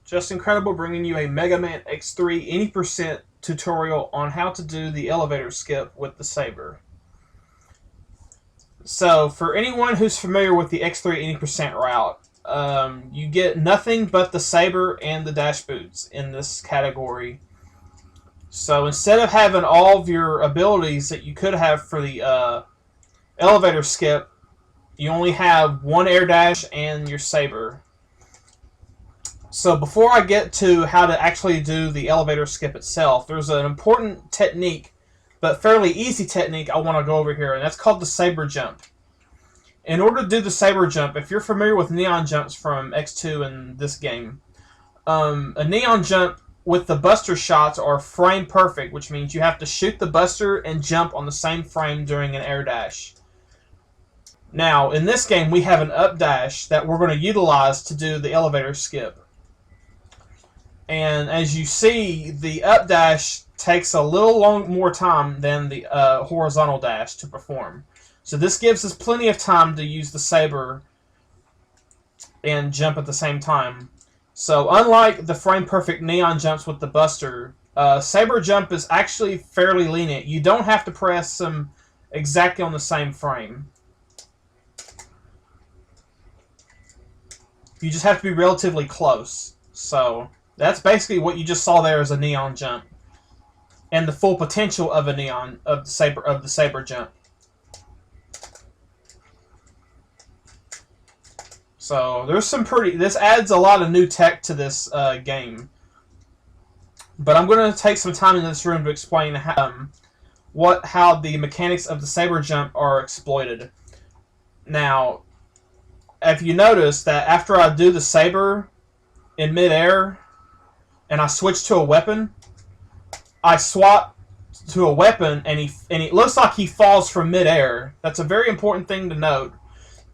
Just Incredible, bringing you a Mega Man X3 80% tutorial on how to do the elevator skip with the Saber. So, for anyone who's familiar with the X3 80% route, you get nothing but the Saber and the dash boots in this category. So, instead of having all of your abilities that you could have for the elevator skip, you only have one air dash and your Saber. So before I get to how to actually do the elevator skip itself, there's an important technique, but fairly easy technique I want to go over here, and that's called the Saber jump. In order to do the Saber jump, if you're familiar with neon jumps from X2 in this game, a neon jump with the buster shots are frame perfect, which means you have to shoot the buster and jump on the same frame during an air dash. Now, in this game, we have an up dash that we're going to utilize to do the elevator skip. And as you see, the up dash takes a little more time than the horizontal dash to perform. So this gives us plenty of time to use the Saber and jump at the same time. So unlike the frame-perfect neon jumps with the Buster, Saber jump is actually fairly lenient. You don't have to press them exactly on the same frame. You just have to be relatively close. So that's basically what you just saw there as a neon jump, and the full potential of the Saber jump. So there's some this adds a lot of new tech to this game. But I'm going to take some time in this room to explain how the mechanics of the Saber jump are exploited. Now, if you notice that after I do the Saber in midair, and I switch to a weapon, I swap to a weapon, and it looks like he falls from midair. That's a very important thing to note,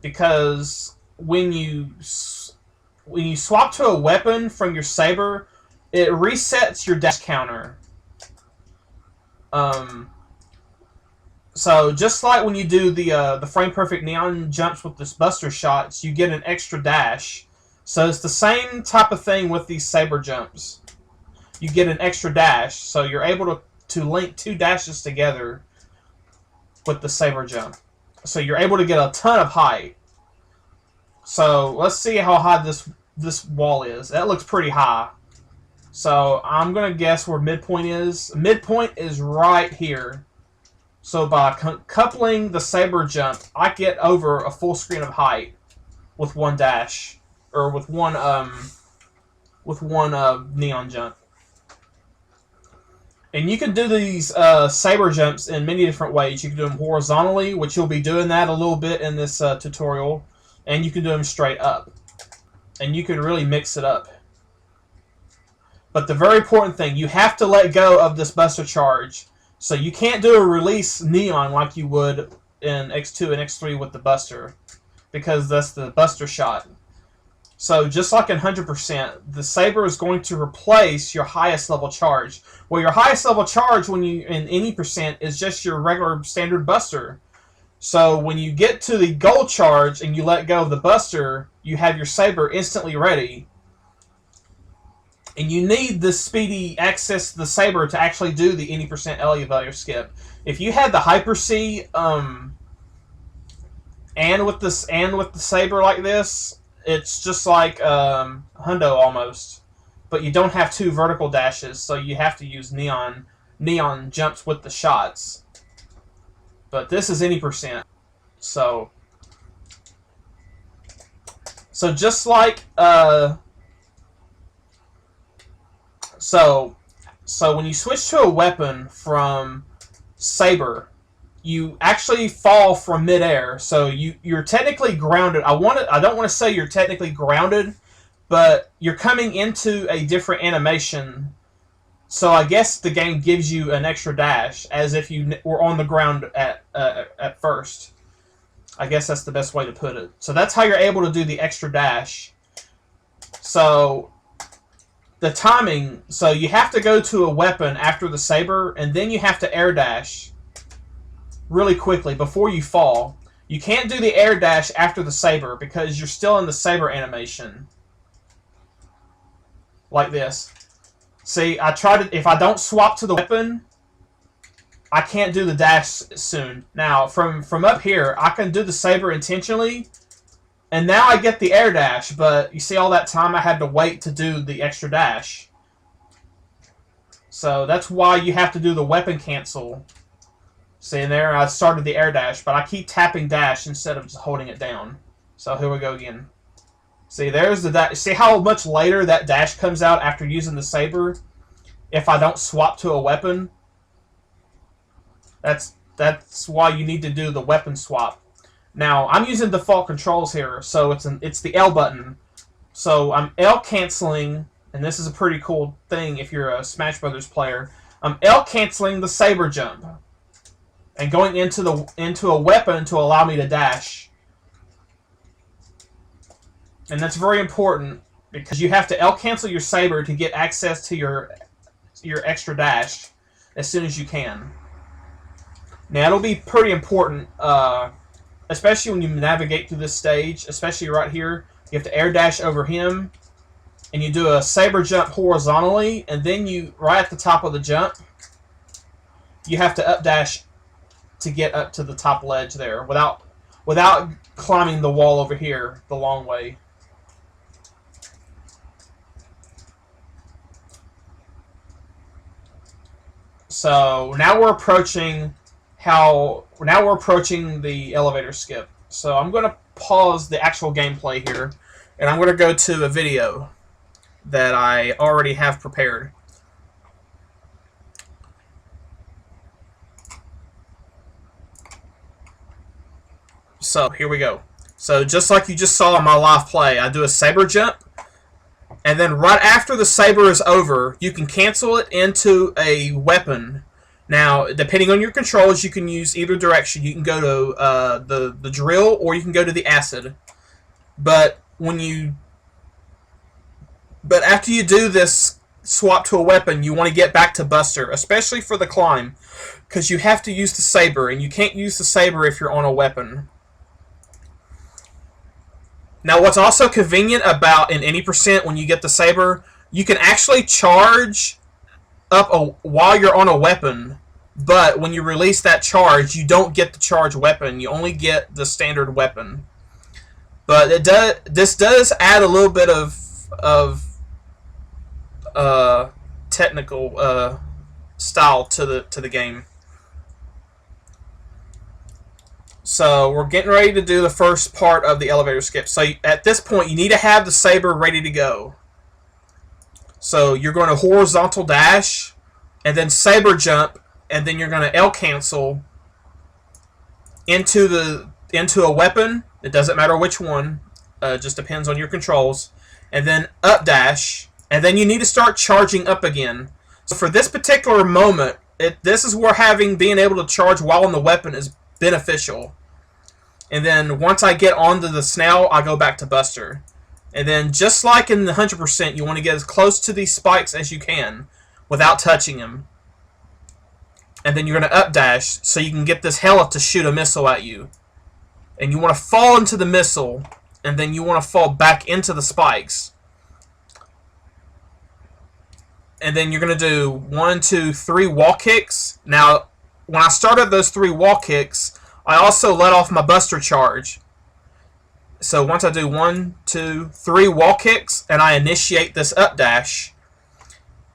because when you swap to a weapon from your Saber, it resets your dash counter. So just like when you do the frame perfect neon jumps with this Buster shots, you get an extra dash. So it's the same type of thing with these Saber jumps. You get an extra dash, so you're able to link two dashes together with the Saber jump. So you're able to get a ton of height. So let's see how high this wall is. That looks pretty high. So I'm going to guess where midpoint is. Midpoint is right here. So by coupling the Saber jump, I get over a full screen of height with one dash, or with one neon jump. And you can do these Saber jumps in many different ways. You can do them horizontally, which you'll be doing that a little bit in this tutorial, and you can do them straight up. And you can really mix it up. But the very important thing, you have to let go of this Buster charge. So you can't do a release neon like you would in X2 and X3 with the Buster, because that's the Buster shot. So just like in 100%, the Saber is going to replace your highest level charge. Well, your highest level charge when you in any percent is just your regular standard Buster. So when you get to the gold charge and you let go of the Buster, you have your Saber instantly ready. And you need the speedy access to the Saber to actually do the 80% elevator skip. If you had the Hyper C and with the Saber like this, it's just like Hundo almost, but you don't have two vertical dashes, so you have to use neon jumps with the shots. But this is any percent, so just like so when you switch to a weapon from Saber, you actually fall from midair, so you're technically grounded. I don't want to say you're technically grounded, but you're coming into a different animation. So I guess the game gives you an extra dash, as if you were on the ground at first. I guess that's the best way to put it. So that's how you're able to do the extra dash. So the timing, so you have to go to a weapon after the Saber, and then you have to air dash really quickly before you fall. You can't do the air dash after the Saber because you're still in the Saber animation. like this. See, I try to, if I don't swap to the weapon, I can't do the dash soon. Now, from up here, I can do the saber intentionally, and now I get the air dash, but you see all that time I had to wait to do the extra dash. So that's why you have to do the weapon cancel. See, and there I started the air dash, but I keep tapping dash instead of just holding it down. So here we go again. See, there's the dash. See how much later that dash comes out after using the saber if I don't swap to a weapon? That's why you need to do the weapon swap. Now, I'm using default controls here, so it's the L button. So I'm L canceling, and this is a pretty cool thing if you're a Smash Brothers player. I'm L canceling the saber jump and going into a weapon to allow me to dash. And that's very important because you have to L cancel your saber to get access to your extra dash as soon as you can. Now it'll be pretty important, especially when you navigate through this stage, especially right here. You have to air dash over him, and you do a saber jump horizontally, and then you, right at the top of the jump, you have to up dash to get up to the top ledge there without climbing the wall over here the long way. So now we're approaching the elevator skip. So I'm going to pause the actual gameplay here, and I'm going to go to a video that I already have prepared. So here we go. So just like you just saw in my live play, I do a saber jump, and then right after the saber is over, you can cancel it into a weapon. Now, depending on your controls, you can use either direction. You can go to the drill, or you can go to the acid. But after you do this swap to a weapon, you want to get back to Buster, especially for the climb, because you have to use the saber, and you can't use the saber if you're on a weapon. Now, what's also convenient about in any percent when you get the saber, you can actually charge up while you're on a weapon, but when you release that charge, you don't get the charge weapon. You only get the standard weapon. But this does add a little bit of technical style to the game. So we're getting ready to do the first part of the elevator skip. So at this point, you need to have the saber ready to go. So you're going to horizontal dash, and then saber jump, and then you're going to L cancel into a weapon. It doesn't matter which one, just depends on your controls. And then up dash, and then you need to start charging up again. So for this particular moment, this is where being able to charge while in the weapon is beneficial. And then once I get onto the snail, I go back to Buster. And then, just like in the 100%, you want to get as close to these spikes as you can without touching them. And then you're going to up dash so you can get this hella to shoot a missile at you. And you want to fall into the missile, and then you want to fall back into the spikes. And then you're going to do 1, 2, 3 wall kicks. Now, when I started those 3 wall kicks, I also let off my Buster charge. So once I do 1, 2, 3 wall kicks, and I initiate this up dash,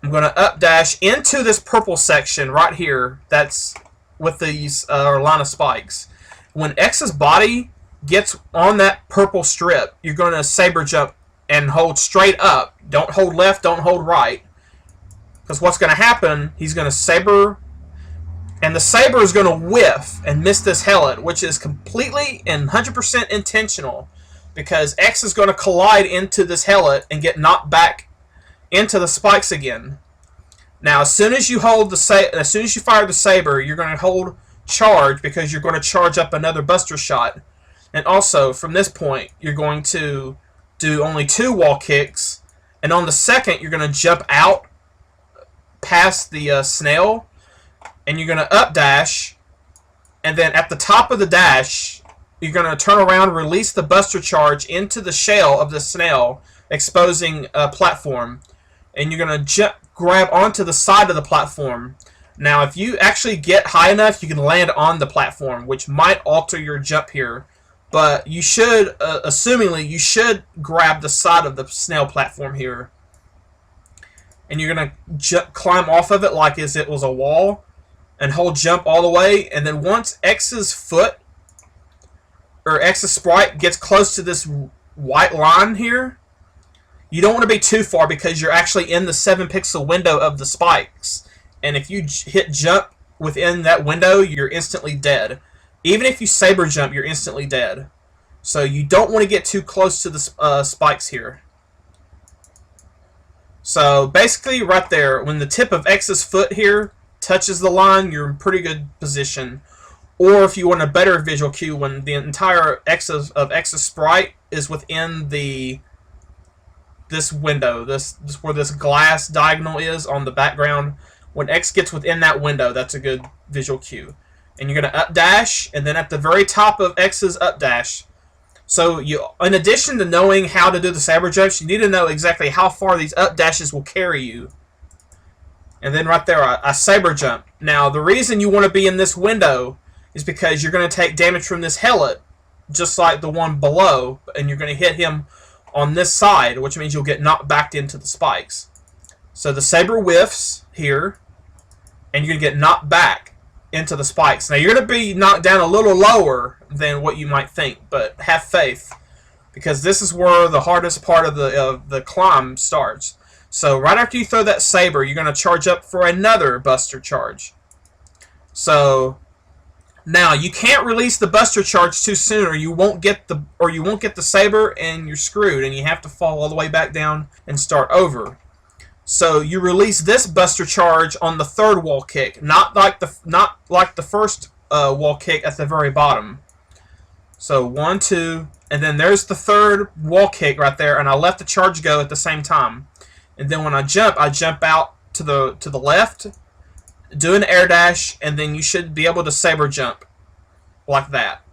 I'm going to up dash into this purple section right here that's with these line of spikes. When X's body gets on that purple strip, you're going to saber jump and hold straight up. Don't hold left, don't hold right. Because what's going to happen, he's going to saber, and the saber is going to whiff and miss this helmet, which is completely and 100% intentional. Because X is going to collide into this helmet and get knocked back into the spikes again. Now, as soon as you fire the saber, you're going to hold charge because you're going to charge up another Buster shot. And also, from this point, you're going to do only 2 wall kicks, and on the second, you're going to jump out past the snail, and you're going to up dash, and then at the top of the dash, you're going to turn around, release the Buster charge into the shell of the snail, exposing a platform. and you're going to grab onto the side of the platform. Now, if you actually get high enough, you can land on the platform, which might alter your jump here. But you should, assumingly, you should grab the side of the snail platform here. And you're going to climb off of it like as it was a wall, and hold jump all the way. And then once X's foot, or X's sprite, gets close to this white line here, you don't want to be too far because you're actually in the 7-pixel window of the spikes. And if you hit jump within that window, you're instantly dead. Even if you saber jump, you're instantly dead. So you don't want to get too close to the spikes here. So basically right there, when the tip of X's foot here touches the line, you're in pretty good position. Or if you want a better visual cue, when the entire X of X's sprite is within this window, this where this glass diagonal is on the background. When X gets within that window, that's a good visual cue. And you're going to up dash, and then at the very top of X's up dash. So you, in addition to knowing how to do the saber jumps, you need to know exactly how far these up dashes will carry you. And then right there, a saber jump. Now, the reason you want to be in this window is because you're going to take damage from this helot, just like the one below, and you're going to hit him on this side, which means you'll get knocked back into the spikes. So the saber whiffs here, and you're going to get knocked back into the spikes. Now, you're going to be knocked down a little lower than what you might think, but have faith, because this is where the hardest part of the climb starts. So right after you throw that saber, you're going to charge up for another buster charge. So now you can't release the buster charge too soon, or you won't get the saber, and you're screwed, and you have to fall all the way back down and start over. So you release this buster charge on the third wall kick, not like the first wall kick at the very bottom. So 1, 2, and then there's the third wall kick right there, and I let the charge go at the same time. And then when I jump out to the left, do an air dash, and then you should be able to saber jump like that,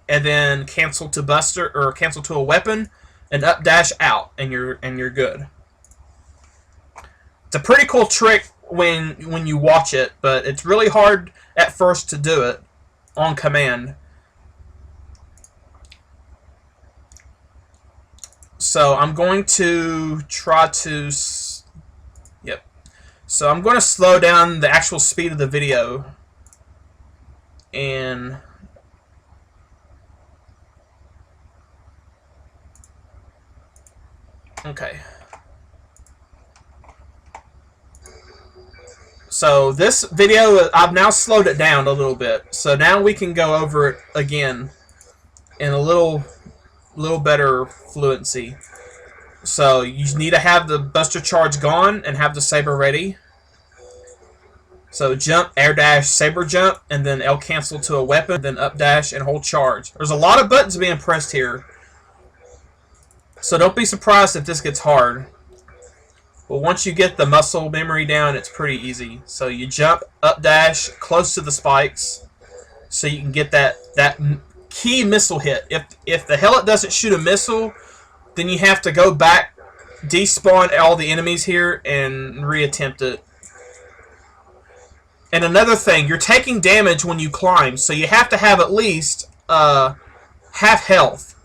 and then cancel to buster, or cancel to a weapon, and up dash out, and you're good. It's a pretty cool trick when you watch it, but it's really hard at first to do it on command. So I'm going to try to, yep. So I'm going to slow down the actual speed of the video, and okay. So this video, I've now slowed it down a little bit. So now we can go over it again in a little better fluency. So you need to have the buster charge gone and have the saber ready. So jump, air dash, saber jump, and then L cancel to a weapon, then up dash and hold charge. There's a lot of buttons being pressed here, so don't be surprised if this gets hard. But once you get the muscle memory down, it's pretty easy. So you jump, up dash, close to the spikes, so you can get that key missile hit. If the helot doesn't shoot a missile, then you have to go back, despawn all the enemies here, and reattempt it. And another thing, you're taking damage when you climb, so you have to have at least half health.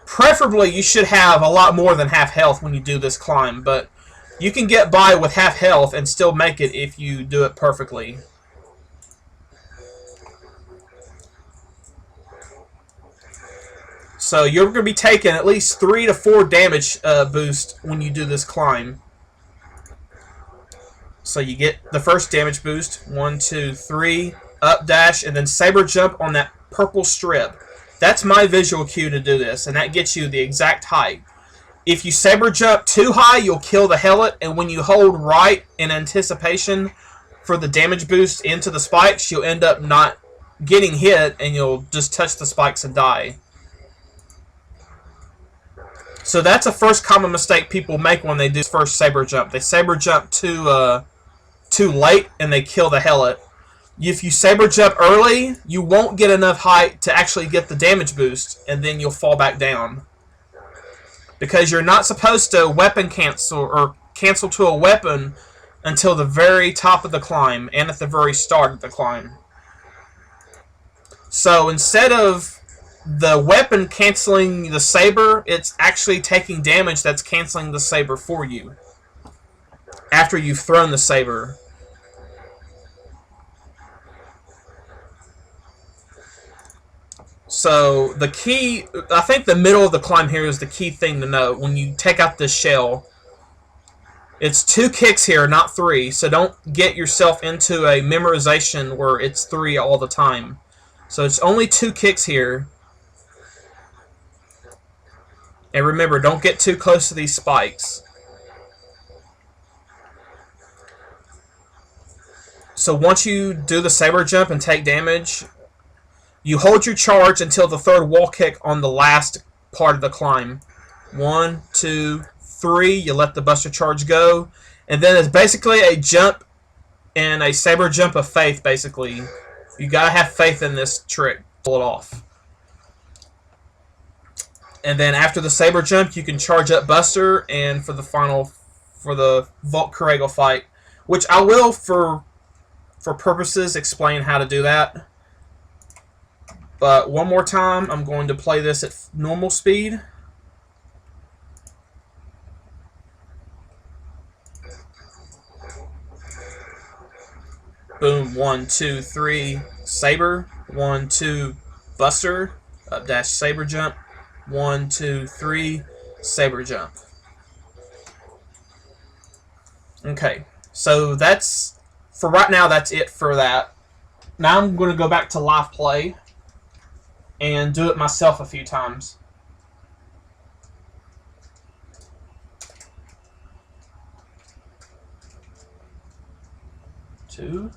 Preferably, you should have a lot more than half health when you do this climb, but you can get by with half health and still make it if you do it perfectly. So you're going to be taking at least 3 to 4 damage boost when you do this climb. So you get the first damage boost, 1, 2, 3, up dash, and then saber jump on that purple strip. That's my visual cue to do this, and that gets you the exact height. If you saber jump too high, you'll kill the helot, and when you hold right in anticipation for the damage boost into the spikes, you'll end up not getting hit, and you'll just touch the spikes and die. So that's a first common mistake people make when they do first saber jump. They saber jump too late, and they kill the helot. If you saber jump early, you won't get enough height to actually get the damage boost, and then you'll fall back down. Because you're not supposed to weapon cancel or cancel to a weapon until the very top of the climb and at the very start of the climb. So instead of the weapon canceling the saber, it's actually taking damage that's canceling the saber for you after you've thrown the saber. So the key, I think the middle of the climb here is the key thing to note. When you take out this shell, it's 2 kicks here, not 3. So don't get yourself into a memorization where it's 3 all the time. So it's only 2 kicks here. And remember, don't get too close to these spikes. So once you do the saber jump and take damage, you hold your charge until the 3rd wall kick on the last part of the climb. 1, 2, 3. You let the buster charge go. And then it's basically a jump and a saber jump of faith, basically. You gotta have faith in this trick. Pull it off. And then after the saber jump, you can charge up buster, and for the Vault Corrego fight, which I will, for purposes, explain how to do that. But one more time, I'm going to play this at normal speed. Boom, 1, 2, 3, saber. 1, 2, buster. Up dash saber jump. 1, 2, 3, saber jump. Okay, so that's, for right now, that's it for that. Now I'm going to go back to live play and do it myself a few times. Two.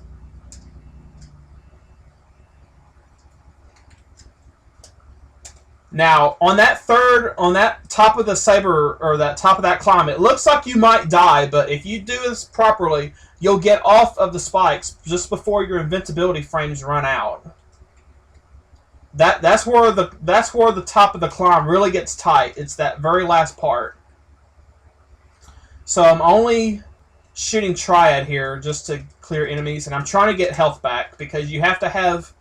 Now, on that top of the saber, or that top of that climb, it looks like you might die, but if you do this properly, you'll get off of the spikes just before your invincibility frames run out. That's where the top of the climb really gets tight. It's that very last part. So I'm only shooting Triad here just to clear enemies, and I'm trying to get health back because you have to have...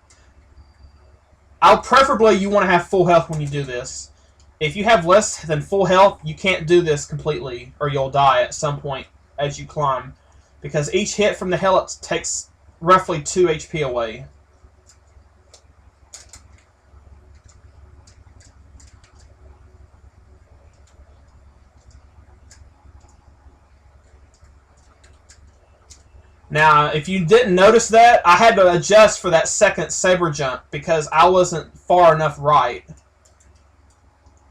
preferably you want to have full health when you do this. If you have less than full health, you can't do this completely, or you'll die at some point as you climb. Because each hit from the helix takes roughly 2 HP away. Now, if you didn't notice that, I had to adjust for that second saber jump because I wasn't far enough right.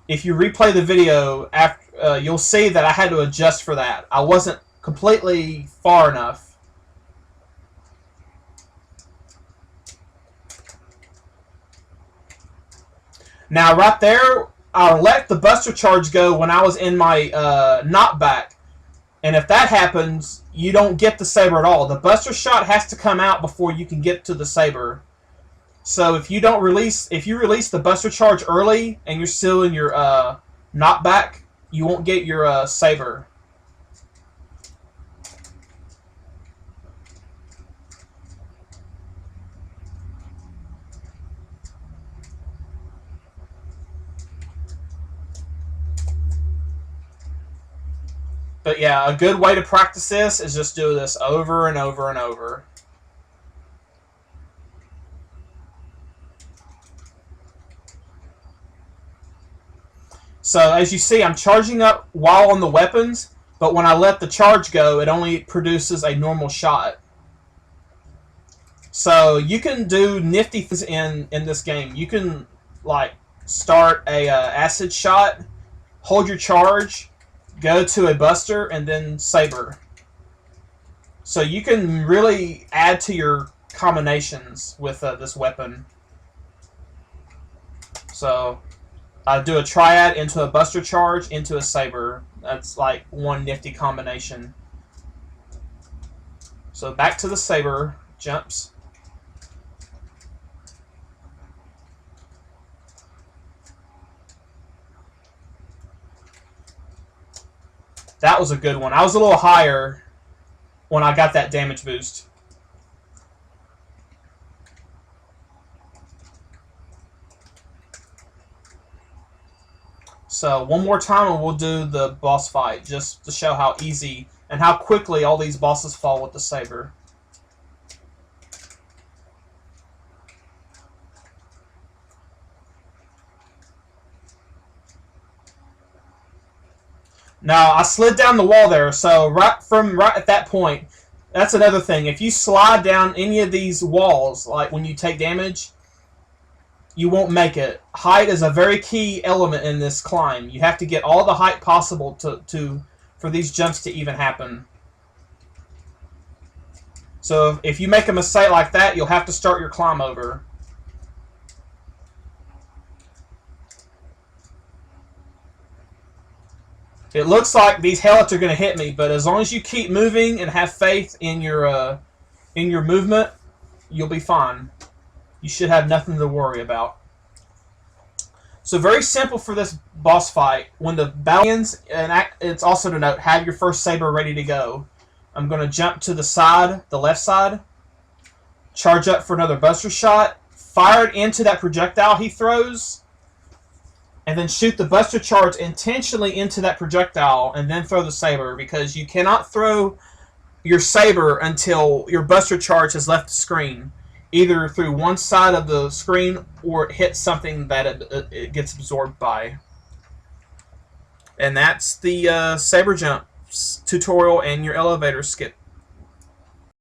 If you replay the video, after, you'll see that I had to adjust for that. I wasn't completely far enough. Now, right there, I let the buster charge go when I was in my knockback. And if that happens, you don't get the saber at all. The buster shot has to come out before you can get to the saber. So if you release the buster charge early and you're still in your knockback, you won't get your saber. But yeah, a good way to practice this is just do this over and over and over. So as you see, I'm charging up while on the weapons, but when I let the charge go, it only produces a normal shot. So you can do nifty things in this game. You can like start a acid shot, hold your charge, go to a buster, and then saber. So you can really add to your combinations with this weapon. So I do a triad into a buster charge into a saber. That's like one nifty combination. So back to the saber jumps. That was a good one. I was a little higher when I got that damage boost. So one more time and we'll do the boss fight, just to show how easy and how quickly all these bosses fall with the saber. Now, I slid down the wall there, so right at that point, that's another thing. If you slide down any of these walls, like when you take damage, you won't make it. Height is a very key element in this climb. You have to get all the height possible for these jumps to even happen. So if you make a mistake like that, you'll have to start your climb over. It looks like these helots are going to hit me, but as long as you keep moving and have faith in your movement, you'll be fine. You should have nothing to worry about. So very simple for this boss fight. When the battle ends, and it's also to note, have your first saber ready to go. I'm going to jump to the side, the left side, charge up for another buster shot, fire it into that projectile he throws, and then shoot the buster charge intentionally into that projectile, and then throw the saber, because you cannot throw your saber until your buster charge has left the screen, either through one side of the screen or it hits something that it gets absorbed by. And that's the saber jump tutorial and your elevator skip.